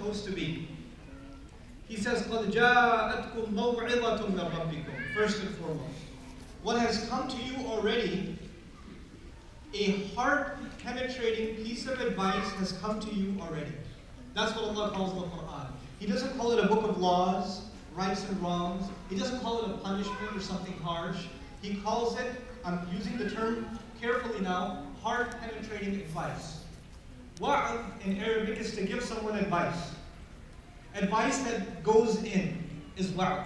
supposed to be. He says, قَدْ جَاءَتْكُمْ مَوْعِظَةٌ مِّن رَبِّكُمْ. First and foremost, what has come to you already, a heart-penetrating piece of advice has come to you already. That's what Allah calls the Quran. He doesn't call it a book of laws, rights and wrongs. He doesn't call it a punishment or something harsh. He calls it, I'm using the term carefully now, heart-penetrating advice. Wa'ad in Arabic is to give someone advice. Advice that goes in is wa'ad.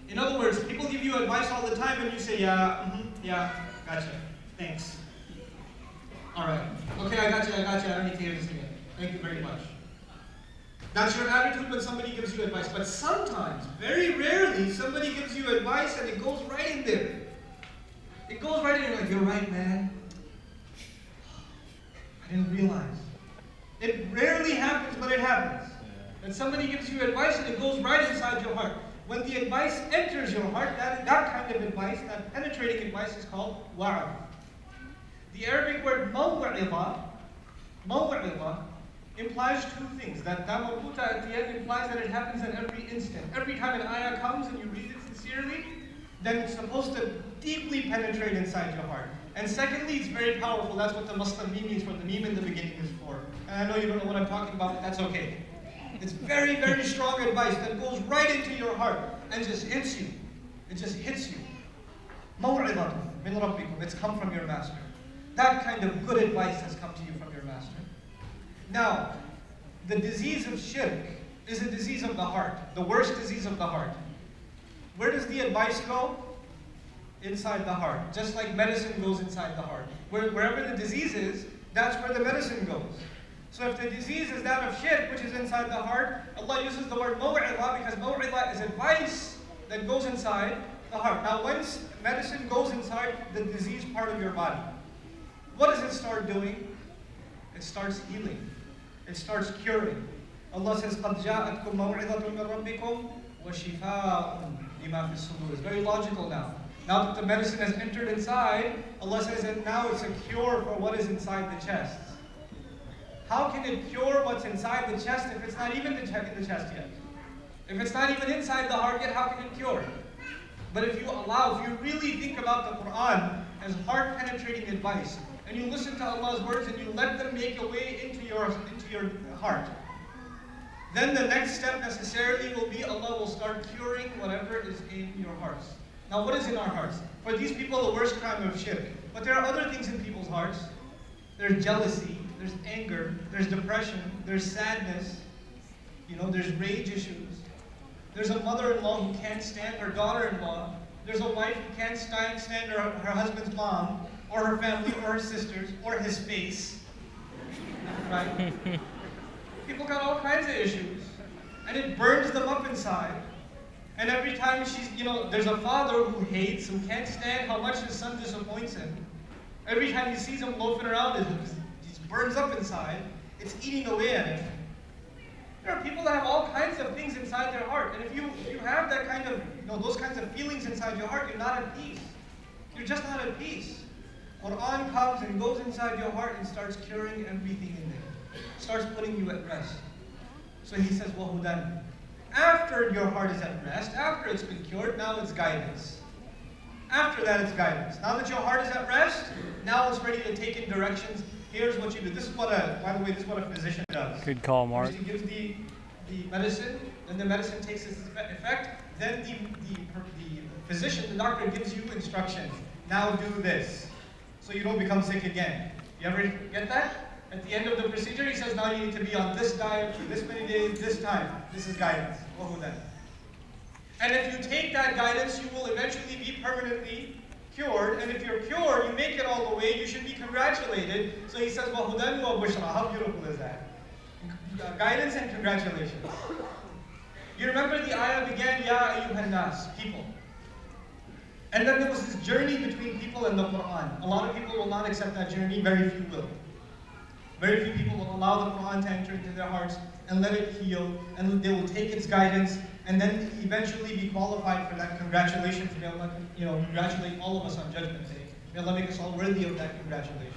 In other words, people give you advice all the time and you say, yeah, gotcha, thanks. All right, okay, I got you, I don't need to hear this again. Thank you very much. That's your attitude when somebody gives you advice. But sometimes, very rarely, somebody gives you advice and it goes right in there. It goes right in there like, you're right, man. I didn't realize. It rarely happens, but it happens. And somebody gives you advice and it goes right inside your heart. When the advice enters your heart, that kind of advice, that penetrating advice is called wa'ad. The Arabic word maw'idah implies two things. That marbuta at the end implies that it happens at every instant. Every time an ayah comes and you read it sincerely, then it's supposed to deeply penetrate inside your heart. And secondly, it's very powerful. That's what the Muslim meme means, what the meme in the beginning is for. And I know you don't know what I'm talking about, but that's okay. It's very, very strong advice that goes right into your heart and just hits you. It just hits you. Maw'idah min rabbikum. It's come from your master. That kind of good advice has come to you from your master. Now, the disease of shirk is a disease of the heart, the worst disease of the heart. Where does the advice go? Inside the heart. Just like medicine goes inside the heart. Wherever the disease is, that's where the medicine goes. So if the disease is that of shirk, which is inside the heart, Allah uses the word maw'idah because maw'idah is advice that goes inside the heart. Now once medicine goes inside the diseased part of your body, what does it start doing? It starts healing. It starts curing. Allah says, قَدْ جَاءَتْكُمْ مَوْعِظَةٌ مِّن رَبِّكُمْ وَشِفَاءٌ لِمَا فِي الصُّدُورِ. It's very logical now. Now that the medicine has entered inside, Allah says that now it's a cure for what is inside the chest. How can it cure what's inside the chest if it's not even in the chest yet? If it's not even inside the heart yet, how can it cure? But if you really think about the Quran as heart-penetrating advice, and you listen to Allah's words and you let them make a way into your heart, then the next step necessarily will be Allah will start curing whatever is in your hearts. Now what is in our hearts? For these people, the worst crime of shirk. But there are other things in people's hearts. There's jealousy, there's anger, there's depression, there's sadness, there's rage issues. There's a mother-in-law who can't stand her daughter-in-law. There's a wife who can't stand her husband's mom, or her family, or her sisters, or his face. Right? People got all kinds of issues. And it burns them up inside. And every time there's a father who hates, who can't stand how much his son disappoints him. Every time he sees him loafing around, it just burns up inside. It's eating away at him. There are people that have all kinds of things inside their heart. And if you have that kind of, those kinds of feelings inside your heart, you're not at peace. You're just not at peace. Quran comes and goes inside your heart and starts curing everything in there. Starts putting you at rest. So he says, وَهُدًى. After your heart is at rest, after it's been cured, now it's guidance. After that, it's guidance. Now that your heart is at rest, now it's ready to take in directions. Here's what you do. This is what by the way, this is what a physician does. Good call, Mark. First he gives the medicine, then the medicine takes its effect, then the physician, the doctor, gives you instructions. Now do this, so you don't become sick again. You ever get that? At the end of the procedure, he says, now you need to be on this diet for this many days, this time. This is guidance. And if you take that guidance, you will eventually be permanently cured. And if you're cured, you make it all the way, you should be congratulated. So he says, وَهُدًى وَبُشْرَى. How beautiful is that? Guidance and congratulations. You remember the ayah began, Ya ayyuhan nas, people. And then there was this journey between people and the Quran. A lot of people will not accept that journey, very few will. Very few people will allow the Quran to enter into their hearts and let it heal, and they will take its guidance, and then eventually be qualified for that. Congratulations, may Allah, congratulate all of us on Judgment Day. May Allah make us all worthy of that congratulations.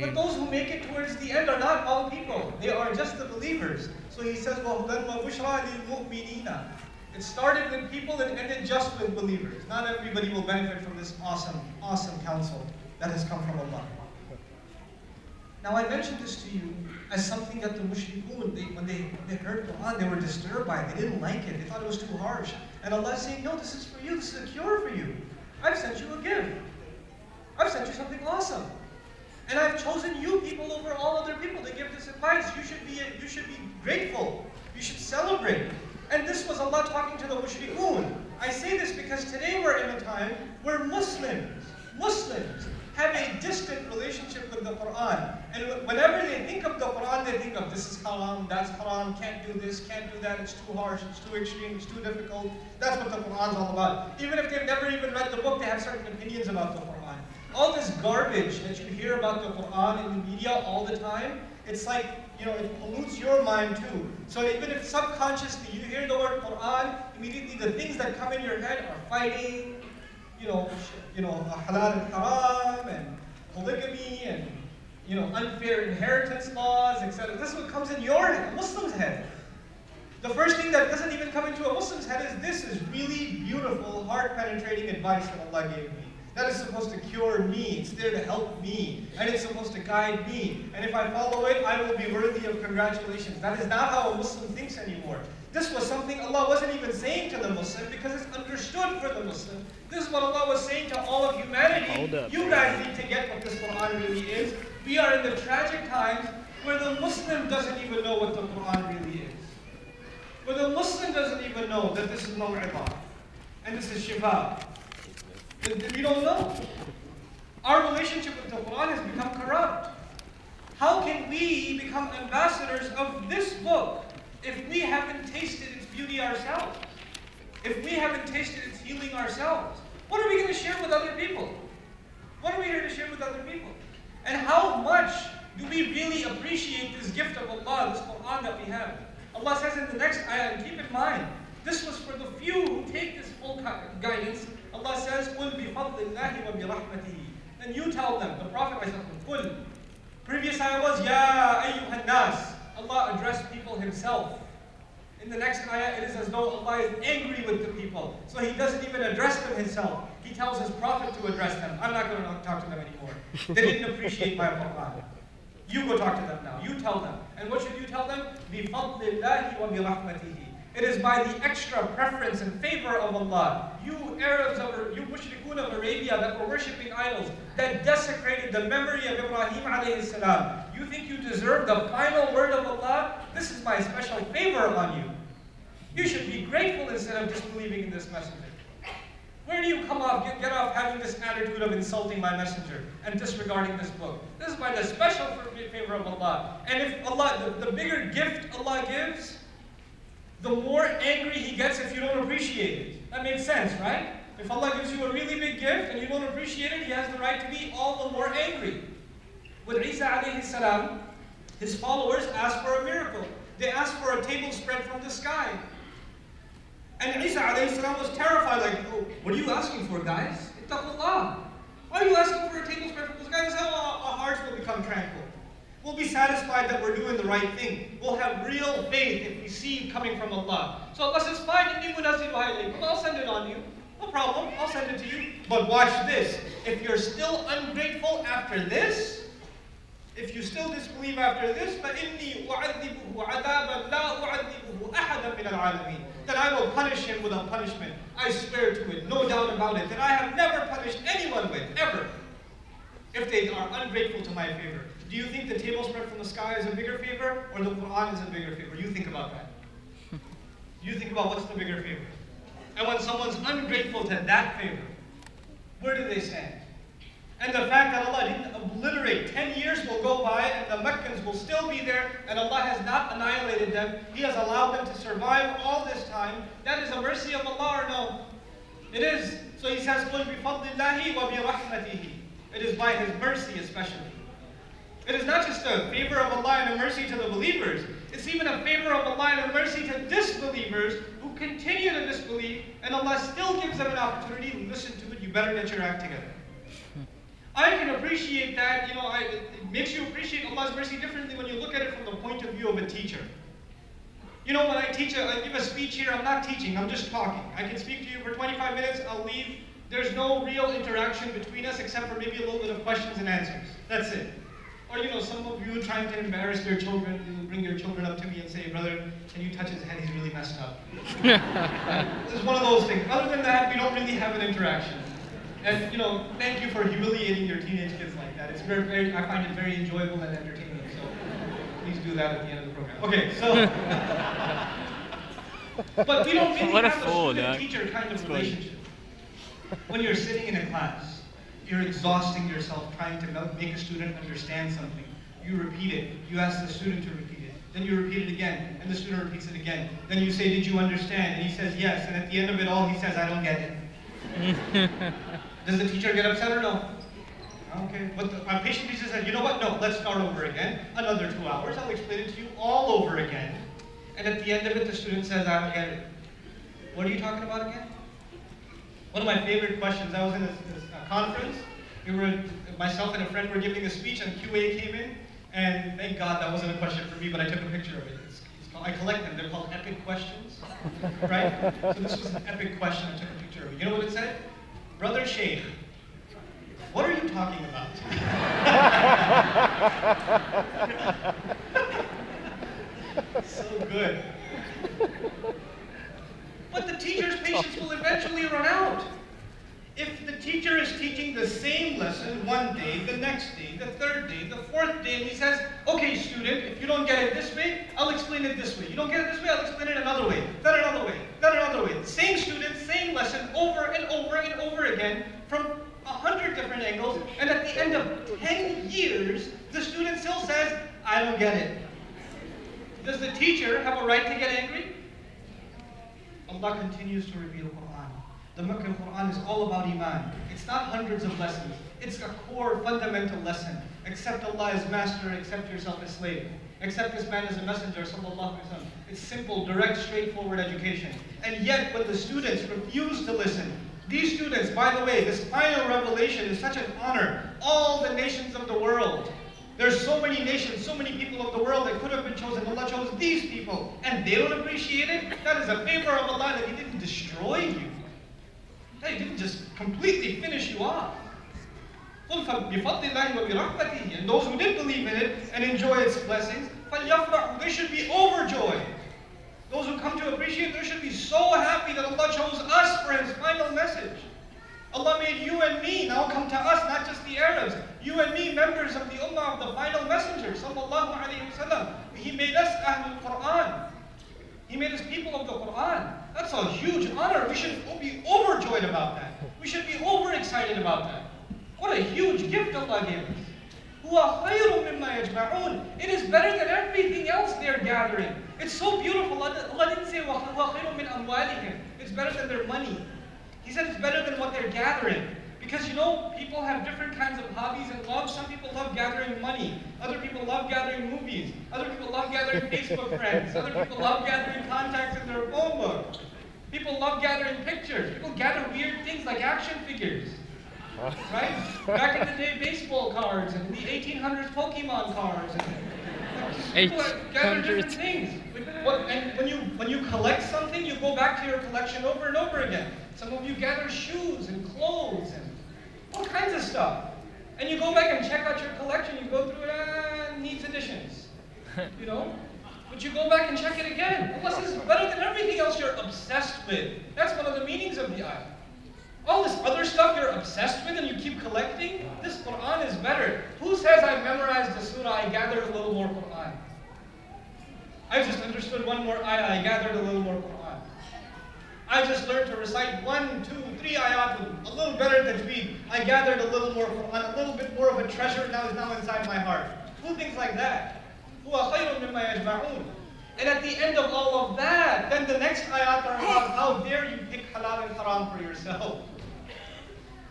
But those who make it towards the end are not all people. They are just the believers. So he says, وَهُدًى وَبُشْرَى لِلْمُؤْمِنِينَ. It started with people and ended just with believers. Not everybody will benefit from this awesome, awesome counsel that has come from Allah. Now I mentioned this to you as something that the mushrikun, when they heard Quran, they were disturbed by it. They didn't like it. They thought it was too harsh. And Allah is saying, no, this is for you. This is a cure for you. I've sent you a gift. I've sent you something awesome. And I've chosen you people over all other people to give this advice. You should be grateful. You should celebrate. And this was Allah talking to the mushrikun. I say this because today we're in a time where Muslims have a distant relationship with the Quran. And whenever they think of the Quran, they think of this is haram, that's haram, can't do this, can't do that, it's too harsh, it's too extreme, it's too difficult. That's what the Quran's all about. Even if they've never even read the book, they have certain opinions about the Quran. All this garbage that you hear about the Quran in the media all the time, it's like, it pollutes your mind too. So even if subconsciously you hear the word Quran, immediately the things that come in your head are fighting, halal and haram, and polygamy, and unfair inheritance laws, etc. This is what comes in your head, a Muslim's head. The first thing that doesn't even come into a Muslim's head is this is really beautiful, heart-penetrating advice that Allah gave me. That is supposed to cure me, it's there to help me, and it's supposed to guide me. And if I follow it, I will be worthy of congratulations. That is not how a Muslim thinks anymore. This was something Allah wasn't even saying to the Muslim because it's understood for the Muslim. This is what Allah was saying to all of humanity. You guys need to get what this Quran really is. We are in the tragic times where the Muslim doesn't even know what the Quran really is. Where the Muslim doesn't even know that this is maw'idah and this is shifa. We don't know. Our relationship with the Quran has become corrupt. How can we become ambassadors of this book if we haven't tasted its beauty ourselves? If we haven't tasted its healing ourselves? What are we going to share with other people? What are we here to share with other people? And how much do we really appreciate this gift of Allah, this Quran that we have? Allah says in the next ayah, and keep in mind, this was for the few who take this full guidance. Allah says, قُلْ بِفَضْلِ اللَّهِ وَبِرَحْمَتِهِ. And you tell them, the Prophet قُلْ. Previous ayah was, يَا أَيُّهَا النَّاسِ. Allah addressed people Himself. In the next ayah, it is as though Allah is angry with the people. So He doesn't even address them Himself. He tells His Prophet to address them. I'm not going to talk to them anymore. They didn't appreciate my Quran. You go talk to them now. You tell them. And what should you tell them? بِفَضْلِ اللَّهِ وَبِرَحْمَتِهِ. It is by the extra preference and favor of Allah. You Arabs, you mushrikun of Arabia that were worshipping idols, that desecrated the memory of Ibrahim alayhi salam. You think you deserve the final word of Allah? This is my special favor on you. You should be grateful instead of disbelieving in this messenger. Where do you get off having this attitude of insulting my messenger and disregarding this book? This is by the special favor of Allah. And if Allah, the bigger gift Allah gives, the more angry He gets if you don't appreciate it. That makes sense, right? If Allah gives you a really big gift and you don't appreciate it, He has the right to be all the more angry. With Isa alayhi salam, his followers asked for a miracle. They asked for a table spread from the sky. And Isa alayhi salam was terrified, like, oh, what are you asking for, guys? Ittaqullah. Why are you asking for a table spread from the sky? They said, oh, our hearts will become tranquil. We'll be satisfied that we're doing the right thing. We'll have real faith if we see it coming from Allah. So Allah says, fine, I'll send it on you. No problem, I'll send it to you. But watch this. If you're still ungrateful after this, if you still disbelieve after this, فَإِنِّي أُعَذِّبُهُ عَذَابًا لَا أُعَذِّبُهُ أَحَدًا مِنَ الْعَالَمِينَ. Then I will punish him with a punishment. I swear to it, no doubt about it, that I have never punished anyone with, ever, if they are ungrateful to my favor. Do you think the table spread from the sky is a bigger favor, or the Quran is a bigger favor? You think about that. You think about what's the bigger favor. And when someone's ungrateful to that favor, where do they stand? And the fact that Allah didn't obliterate, 10 years will go by and the Meccans will still be there, and Allah has not annihilated them. He has allowed them to survive all this time. That is a mercy of Allah, or no? It is. So He says, قُلْ بِفَضْلِ اللَّهِ وَبِرَحْمَتِهِ. It is by His mercy especially. It is not just a favor of Allah and a mercy to the believers. It's even a favor of Allah and a mercy to disbelievers who continue to disbelieve, and Allah still gives them an opportunity to listen to it. You better get your act together. I can appreciate that, it makes you appreciate Allah's mercy differently when you look at it from the point of view of a teacher. When I give a speech here, I'm not teaching, I'm just talking. I can speak to you for 25 minutes, I'll leave. There's no real interaction between us except for maybe a little bit of questions and answers. That's it. Or, some of you trying to embarrass your children, you bring your children up to me and say, brother, can you touch his head? He's really messed up. It's one of those things. Other than that, we don't really have an interaction. And, thank you for humiliating your teenage kids like that. It's I find it very enjoyable and entertaining. So please do that at the end of the program. Okay, so. But we don't really have a student-teacher kind of relationship. When you're sitting in a class, you're exhausting yourself trying to make a student understand something. You repeat it. You ask the student to repeat it. Then you repeat it again, and the student repeats it again. Then you say, did you understand? And he says, yes. And at the end of it all, he says, I don't get it. Does the teacher get upset or no? Okay. But my patient teacher says, you know what? No, let's start over again. Another 2 hours. I'll explain it to you all over again. And at the end of it, the student says, I don't get it. What are you talking about again? One of my favorite questions, I was in a conference. Myself and a friend were giving a speech, and QA came in. And thank God that wasn't a question for me, but I took a picture of it. I collect them. They're called epic questions, right? So this was an epic question. I took a picture of it. You know what it said? Brother Sheikh, what are you talking about? So good. But the teacher's patience will eventually run out. If the teacher is teaching the same lesson one day, the next day, the third day, the fourth day, and he says, okay, student, if you don't get it this way, I'll explain it this way. You don't get it this way, I'll explain it another way, then another way, then another way. Same student, same lesson, over and over and over again, from 100 different angles, and at the end of 10 years, the student still says, I don't get it. Does the teacher have a right to get angry? Allah continues to reveal Quran. The Meccan Quran is all about Iman. It's not hundreds of lessons. It's a core fundamental lesson. Accept Allah as master, accept yourself as slave. Accept this man as a messenger, sallallahu alaihi wasallam. It's simple, direct, straightforward education. And yet, when the students refuse to listen, these students, by the way, this final revelation is such an honor. All the nations of the world. There's so many nations, so many people of the world that could have been chosen. Allah chose these people, and they don't appreciate it. That is a favor of Allah that He didn't destroy you. That He didn't just completely finish you off. And those who did believe in it and enjoy its blessings, they should be overjoyed. Those who come to appreciate, they should be so happy that Allah chose us for His final message. Allah made you and me now come to us, not just the Arabs. You and me, members of the Ummah of the final messenger, sallallahu alayhi wasallam. He made us Ahlul Quran. He made us people of the Quran. That's a huge honor. We should be overjoyed about that. We should be overexcited about that. What a huge gift Allah gave us. It is better than everything else they're gathering. It's so beautiful. Allah didn't say it's better than their money. He said it's better than what they're gathering. Because people have different kinds of hobbies and loves. Some people love gathering money. Other people love gathering movies. Other people love gathering Facebook friends. Other people love gathering contacts in their phone book. People love gathering pictures. People gather weird things like action figures. Right? Back in the day, baseball cards, and in the 1800s, Pokemon cards. And people gather different things. And when you collect something, you go back to your collection over and over again. Some of you gather shoes and clothes and all kinds of stuff. And you go back and check out your collection. You go through it, needs additions. But you go back and check it again. Allah says it's better than everything else you're obsessed with. That's one of the meanings of the ayah. All this other stuff you're obsessed with and you keep collecting, this Quran is better. Who says I memorized the surah, I gathered a little more Quran? I just understood one more ayah, I gathered a little more Quran. I just learned to recite 1, 2, 3 ayat a little better than Tajweed. I gathered a little more Quran, a little bit more of a treasure now is now inside my heart. Who thinks like that? And at the end of all of that, then the next ayat are about how dare you pick halal and haram for yourself.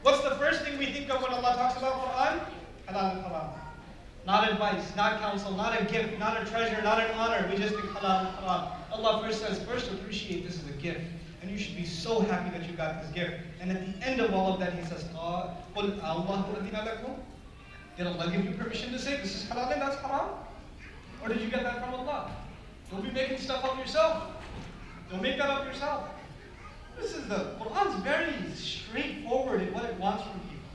What's the first thing we think of when Allah talks about Quran? Halal and haram. Not advice, not counsel, not a gift, not a treasure, not an honor. We just think halal and haram. Allah first says, first appreciate this as a gift. And you should be so happy that you got this gift. And at the end of all of that, he says, قُلْ اللَّهُ أَذِنَ لَكُمْ. Did Allah give you permission to say this is halal and that's haram? Or did you get that from Allah? Don't be making stuff up yourself. Don't make that up yourself. The Quran's very straightforward in what it wants from people.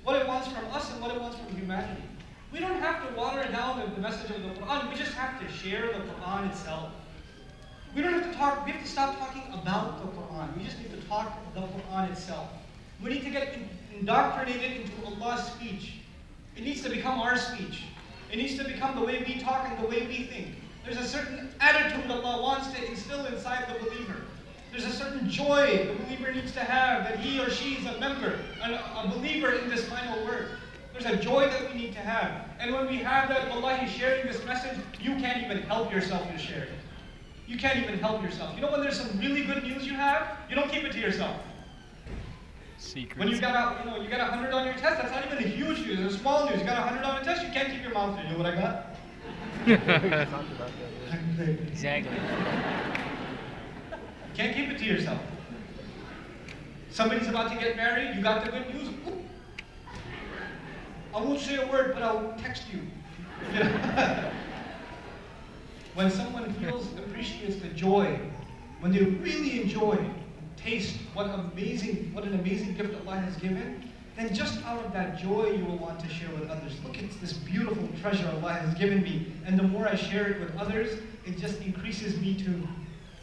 What it wants from us and what it wants from humanity. We don't have to water down the message of the Quran. We just have to share the Quran itself. We don't have to talk, we have to stop talking about the Quran. We just need to talk the Quran itself. We need to get indoctrinated into Allah's speech. It needs to become our speech. It needs to become the way we talk and the way we think. There's a certain attitude Allah wants to instill inside the believer. There's a certain joy the believer needs to have that he or she is a member, a believer in this final word. There's a joy that we need to have. And when we have that, wallahi, sharing this message, you can't even help yourself to share it. You can't even help yourself. You know when there's some really good news you have, you don't keep it to yourself. Secrets. When you got 100 on your test, that's not even a huge news, it's a small news. You got 100 on a test, you can't keep your mouth shut. You know what I got? Exactly. You can't keep it to yourself. Somebody's about to get married, you got the good news. Ooh. I won't say a word, but I'll text you. When someone appreciates the joy, when they really enjoy, taste what an amazing gift Allah has given, then just out of that joy you will want to share with others. Look at this beautiful treasure Allah has given me, and the more I share it with others, it just increases me too,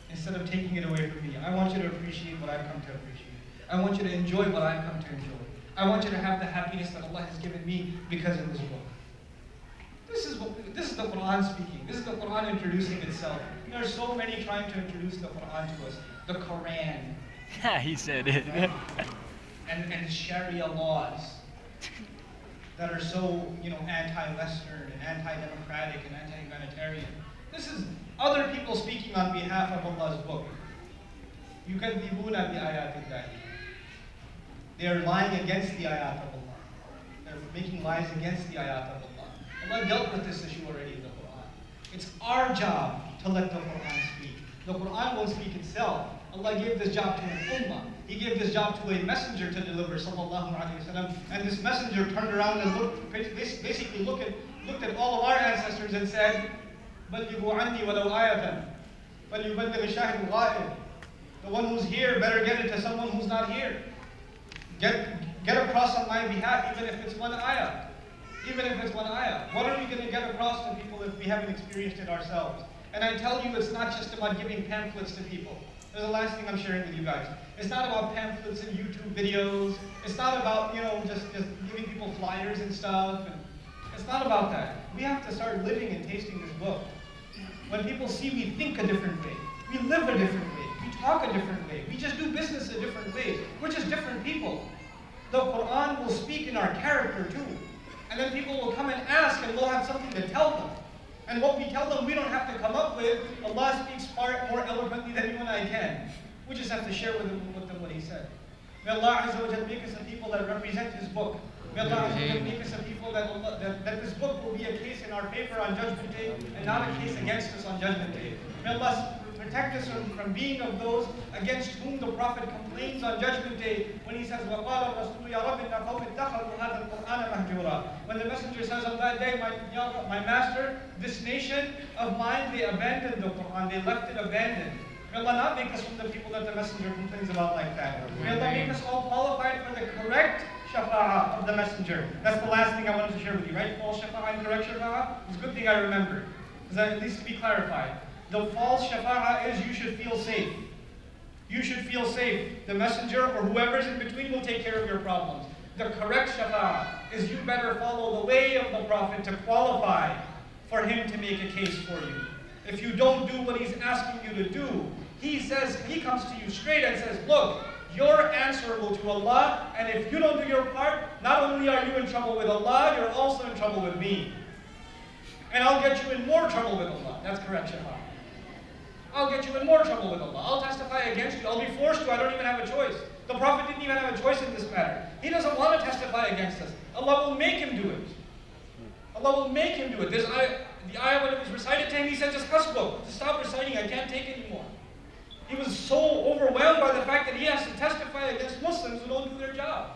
instead of taking it away from me. I want you to appreciate what I've come to appreciate. I want you to enjoy what I've come to enjoy. I want you to have the happiness that Allah has given me because of this book. This is the Quran speaking. This is the Quran introducing itself. There are so many trying to introduce the Quran to us. The Quran. He said it. and Sharia laws that are so, anti-Western and anti-democratic and anti-humanitarian. This is other people speaking on behalf of Allah's book. يُكَذِّبُونَ بِآيَاتِ اللَّهِ. They are lying against the ayat of Allah. They're making lies against the ayat of Allah. Allah dealt with this issue already in the Quran. It's our job to let the Quran speak. The Quran won't speak itself. Allah gave this job to an ummah. He gave this job to a messenger to deliver, sallallahu alayhi wa sallam. And this messenger turned around and basically looked at all of our ancestors and said, بَلِّغُوا عَنِّي وَلَوْ آيَةً فَلْيُبَلِّغِ الشَّاهِدُ الْغَائِبُ. The one who's here better get it to someone who's not here. Get across on my behalf, even if it's one ayah. Even if it's one ayah. What are we going to get across to people if we haven't experienced it ourselves? And I tell you, it's not just about giving pamphlets to people. There's the last thing I'm sharing with you guys. It's not about pamphlets and YouTube videos. It's not about, just giving people flyers and stuff. And it's not about that. We have to start living and tasting this book. When people see we think a different way, we live a different way, we talk a different way, we just do business a different way. We're just different people. The Quran will speak in our character too. And then people will come and ask, and we'll have something to tell them. And what we tell them, we don't have to come up with. Allah speaks far more eloquently than you and I can. We just have to share with them what He said. May Allah Azza wa Jalla make us a people that represent His book. May Allah Azza wa Jalla make us a people that this book will be a case in our favor on Judgment Day, and not a case against us on Judgment Day. May Allah protect us from being of those against whom the Prophet complains on Judgment Day when he says, وَقَالَ الرَّسُولُ يَا رَبِّ إِنَّ قَوْمِ اتَّخَذُوا هَذَا الْقُرْآنَ مَهْجُورًا. When the messenger says on that day, my master, this nation of mine, they abandoned the Quran, they left it abandoned. May Allah not make us from the people that the messenger complains about like that. May Allah make us all qualified for the correct shafa'ah of the messenger. That's the last thing I wanted to share with you, right? False shafa'ah and correct shafa'ah. It's a good thing I remembered, because that needs to be clarified. The false shafa'ah is you should feel safe. You should feel safe. The messenger or whoever's in between will take care of your problems. The correct shafa'ah is you better follow the way of the Prophet to qualify for him to make a case for you. If you don't do what he's asking you to do, he comes to you straight and says, look, you're answerable to Allah, and if you don't do your part, not only are you in trouble with Allah, you're also in trouble with me. And I'll get you in more trouble with Allah. That's correct shafa'ah. I'll get you in more trouble with Allah. I'll testify against you. I'll be forced to. I don't even have a choice. The Prophet didn't even have a choice in this matter. He doesn't want to testify against us. Allah will make him do it. Allah will make him do it. The ayah, when it was recited to him, he said, just hasbuk. Just stop reciting. I can't take anymore. He was so overwhelmed by the fact that he has to testify against Muslims who don't do their job.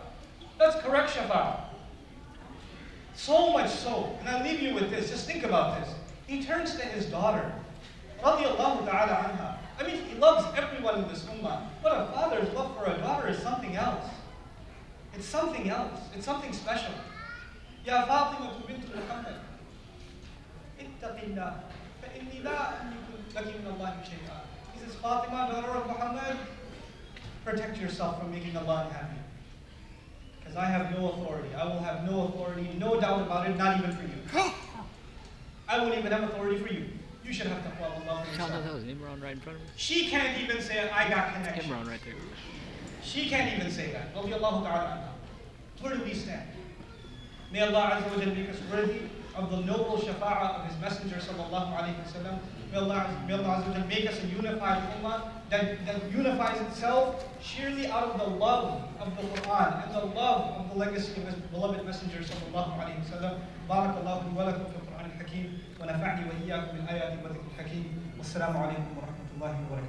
That's correct shafa'ah. So much so, and I'll leave you with this, just think about this. He turns to his daughter, radiyallahu ta'ala anha. I mean, he loves everyone in this ummah, but a father's love for a daughter is something else. It's something else. It's something special. Ya Fatima bint Muhammad, ittaqillah, fa inni la amliku laki min Allahi shay'a. He says, Fatima, daughter of Muhammad, protect yourself from making Allah unhappy. Because I have no authority. I will have no authority, no doubt about it, not even for you. I won't even have authority for you. You should have taqwa of Allah for yourself. That was Imran right in front of me. She can't even say, I got connection. Imran right there. She can't even say that. Radiyallahu ta'ala anha. Where do we stand? May Allah Azza wa Jalla make us worthy of the noble shafa'ah of His Messenger sallallahu alayhi wa sallam. May Allah Azza wa Jalla make us a unified ummah that unifies itself sheerly out of the love of the Quran and the love of the legacy of His beloved Messenger sallallahu alayhi wa sallam. Barakallahu li wa lakum fil Quran al-Hakim wa nafa'ni wa iyyakum bil ayati wa dhikr al-Hakim. Wassalamu alaykum wa rahmatullahi wa barakatuh.